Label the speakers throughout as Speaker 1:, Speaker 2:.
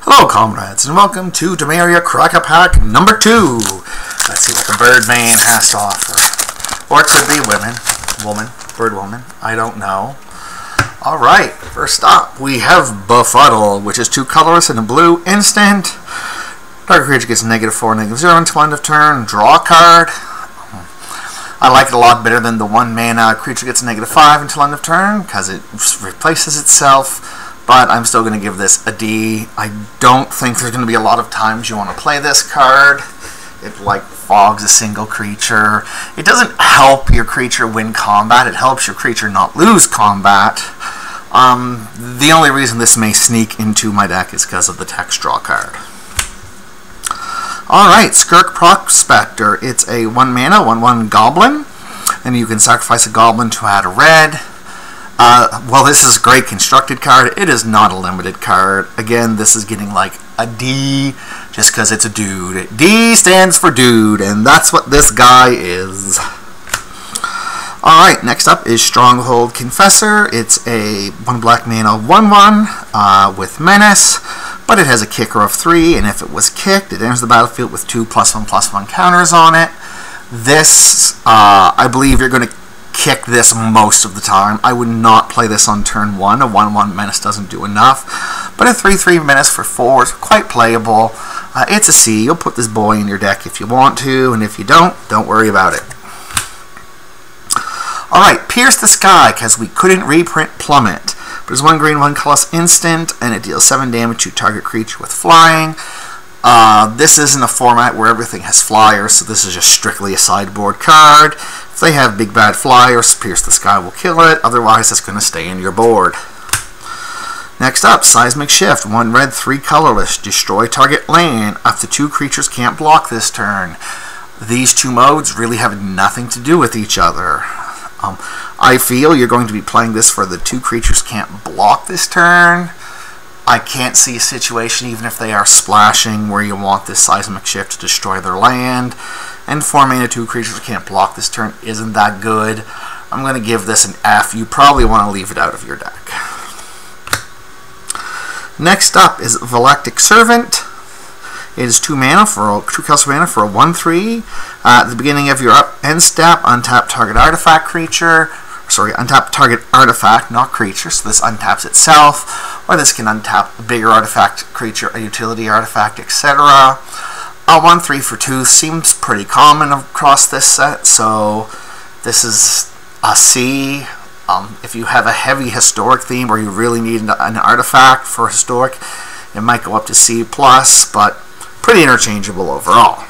Speaker 1: Hello, comrades, and welcome to Dominaria Cracker Pack number 2. Let's see what the Birdman has to offer. Or it could be bird woman, I don't know. Alright, first up, we have Befuddle, which is 2 colors and a blue instant. Target creature gets -4, -0 until end of turn. Draw a card. I like it a lot better than the 1 mana creature gets -5 until end of turn, because it replaces itself. But I'm still going to give this a D. I don't think there's going to be a lot of times you want to play this card. It like fogs a single creature. It doesn't help your creature win combat. It helps your creature not lose combat. The only reason this may sneak into my deck is because of the text draw card. Alright, Skirk Prospector. It's a 1 mana, 1/1 goblin. And you can sacrifice a goblin to add a red. Well, this is a great constructed card. It is not a limited card. Again, this is getting like a D just because it's a dude. D stands for dude, and that's what this guy is. Alright, next up is Stronghold Confessor. It's a 1 black mana 1/1 with Menace, but it has a kicker of 3, and if it was kicked, it enters the battlefield with 2 +1/+1 counters on it. This, I believe you're going to kick this most of the time. I would not play this on turn 1. A 1/1 Menace doesn't do enough. But a 3/3 Menace for 4 is quite playable. It's a C. You'll put this boy in your deck if you want to, and if you don't worry about it. Alright, Pierce the Sky, because we couldn't reprint Plummet. But it's 1 green, 1 colorless instant, and it deals 7 damage to target creature with flying. This isn't a format where everything has flyers, so this is just strictly a sideboard card. If they have big bad flyers, Pierce the Sky will kill it, otherwise it's going to stay in your board. Next up, Seismic Shift, 1 red, 3 colorless, destroy target land. Up to 2 creatures can't block this turn. These 2 modes really have nothing to do with each other. I feel you're going to be playing this for the 2 creatures can't block this turn. I can't see a situation, even if they are splashing, where you want this Seismic Shift to destroy their land. And 4 mana 2 creatures can't block this turn isn't that good. I'm going to give this an F. You probably want to leave it out of your deck. Next up is Valactic Servant. It is 2 mana for 2 cost mana for a 1/3. At the beginning of your end step, untap target artifact creature. Sorry, untap target artifact, not creature, so this untaps itself, or this can untap a bigger artifact creature, a utility artifact, etc. A 1/3 for 2 seems pretty common across this set, so this is a C. If you have a heavy historic theme or you really need an artifact for historic, it might go up to C+, but pretty interchangeable overall.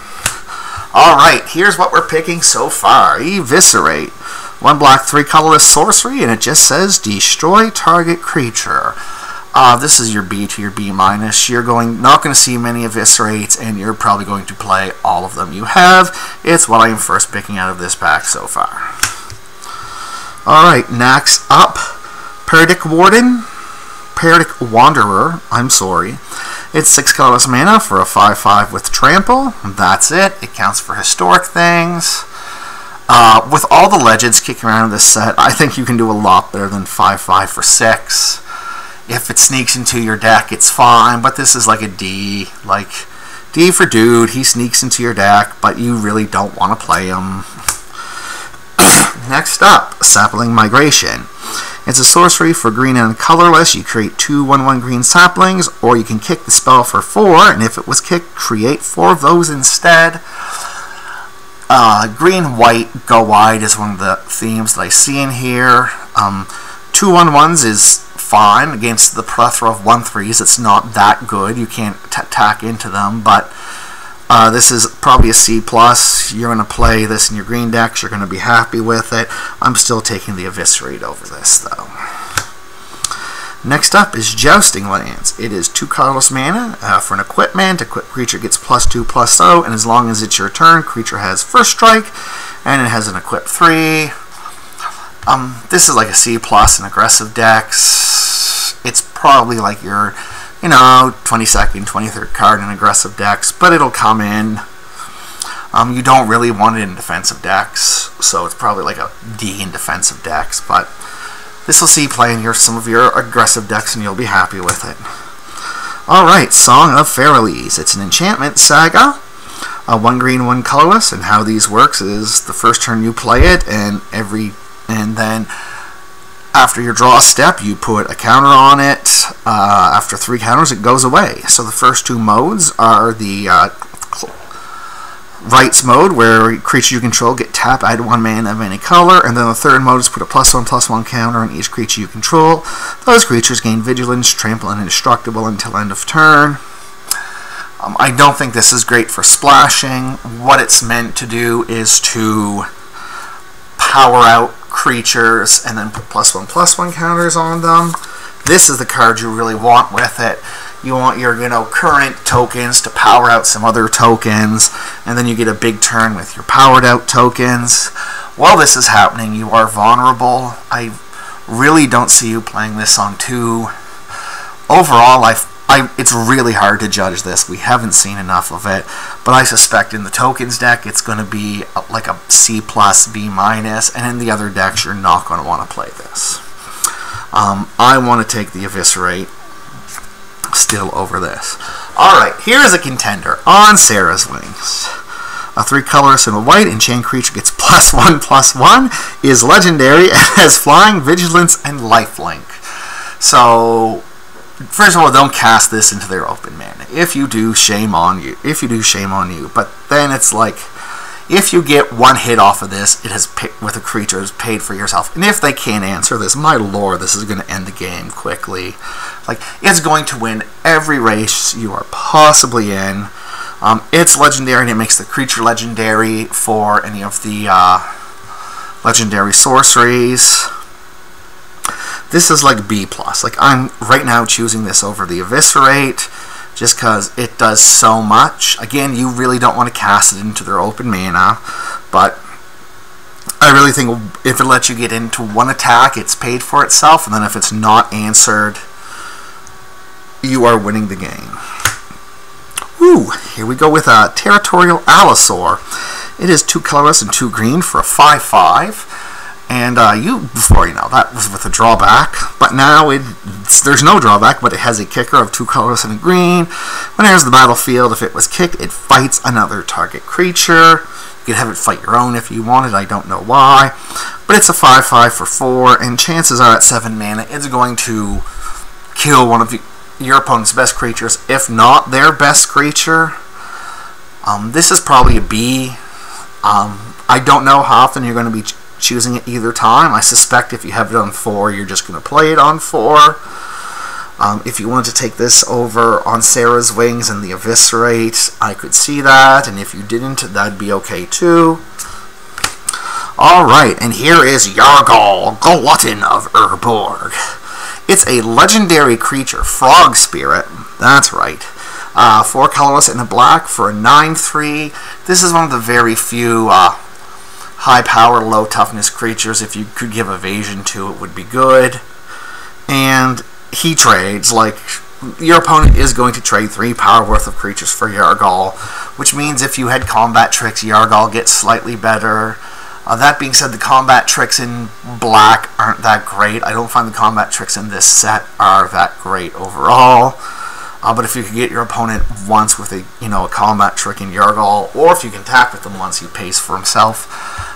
Speaker 1: Alright, here's what we're picking so far. Eviscerate. 1 black, 3 colorless sorcery, and it just says destroy target creature. This is your B to your B-. You're not going to see many eviscerates, and you're probably going to play all of them you have. It's what I am first picking out of this pack so far. Alright, next up, Paradox Wanderer. I'm sorry. It's 6 colorless mana for a 5/5 with trample. That's it. It counts for historic things. With all the legends kicking around in this set, I think you can do a lot better than 5/5 for 6. If it sneaks into your deck, it's fine, but this is like a D. Like, D for dude, he sneaks into your deck, but you really don't want to play him. Next up, Sapling Migration. It's a sorcery for green and colorless. You create 2 1/1 green saplings, or you can kick the spell for 4, and if it was kicked, create 4 of those instead. Green, white, go wide is one of the themes that I see in here. 2 1/1s is fine against the plethora of 1/3s. It's not that good. You can't tack into them, but this is probably a C+. You're going to play this in your green decks. You're going to be happy with it. I'm still taking the Eviscerate over this, though. Next up is Jousting Lance. It is 2 colorless mana for an equipment. Equipped creature gets +2/+0, and as long as it's your turn, creature has first strike, and it has an equip 3. This is like a C+ in aggressive decks. It's probably like your, 22nd, 23rd card in aggressive decks, but it'll come in. You don't really want it in defensive decks, so it's probably like a D in defensive decks, but this will see play in some of your aggressive decks, and you'll be happy with it. Alright, Song of Feralise. It's an enchantment saga. 1 green, 1 colorless, and how these works is the first turn you play it, and then after your draw step, you put a counter on it. After 3 counters, it goes away. So the first 2 modes are the Rights mode, where creatures you control get tapped, add 1 mana of any color, and then the third mode is put a +1/+1 counter on each creature you control. Those creatures gain Vigilance, Trample, and Indestructible until end of turn. I don't think this is great for splashing. What it's meant to do is to power out creatures and then put +1/+1 counters on them. This is the card you really want with it. You want your, current tokens to power out some other tokens, and then you get a big turn with your powered out tokens. While this is happening, you are vulnerable. I really don't see you playing this on 2. Overall, it's really hard to judge this. We haven't seen enough of it, but I suspect in the tokens deck it's going to be like a C+, B-, and in the other decks you're not going to want to play this. I want to take the Eviscerate still over this. Alright, here's a contender on Sarah's Wings. A 3 colorless and a white enchant creature gets +1/+1, is legendary, and has flying, vigilance, and lifelink. So, first of all, don't cast this into their open mana. If you do, shame on you. But then it's like, if you get 1 hit off of this, it has with a creature is paid for yourself. And if they can't answer this, my lord, this is going to end the game quickly. Like, it's going to win every race you are possibly in. It's legendary, and it makes the creature legendary for any of the legendary sorceries. This is like B+. Like, I'm right now choosing this over the Eviscerate, just because it does so much. Again, you really don't want to cast it into their open mana, but I really think if it lets you get into 1 attack, it's paid for itself, and then if it's not answered, you are winning the game. Ooh, here we go with a Territorial Allosaur. It is 2 colorless and 2 green for a 5/5. And before that was with a drawback, but now there's no drawback, but it has a kicker of 2 colorless and a green. When it enters the battlefield, if it was kicked, it fights another target creature. You could have it fight your own if you wanted, I don't know why. But it's a 5/5 for 4, and chances are at 7 mana, it's going to kill one of your opponent's best creatures, if not their best creature. This is probably a B. I don't know how often you're going to be choosing it either time. I suspect if you have it on 4, you're just going to play it on 4. If you wanted to take this over on Sarah's Wings and the Eviscerate, I could see that, and if you didn't, that'd be okay too. Alright, and here is Yargal, Glutton of Urborg. It's a legendary creature, Frog Spirit, that's right. 4 colorless and a black for a 9/3. This is one of the very few high power, low toughness creatures. If you could give evasion to it, would be good. And he trades, like, your opponent is going to trade 3 power worth of creatures for Yargal, which means if you had combat tricks, Yargal gets slightly better. That being said, the combat tricks in black aren't that great. I don't find the combat tricks in this set are that great overall. But if you could get your opponent once with a combat trick in Yargal, or if you can tap with him once, he pays for himself.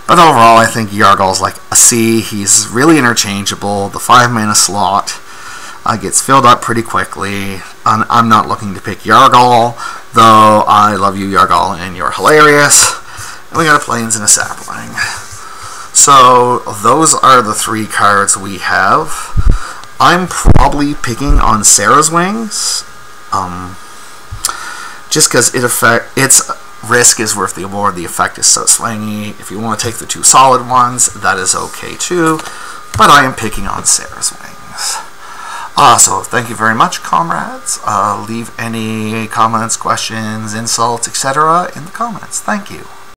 Speaker 1: But overall, I think Yargal's like a C. He's really interchangeable. The 5 mana slot gets filled up pretty quickly. I'm not looking to pick Yargal, though I love you, Yargal, and you're hilarious. And we got a Plains and a Sapling. So those are the 3 cards we have. I'm probably picking on Sarah's Wings. Just because its risk is worth the award. The effect is so swangy. If you want to take the 2 solid ones, that is okay too. But I am picking on Sarah's Wings. So thank you very much, comrades. Leave any comments, questions, insults, etc. in the comments. Thank you.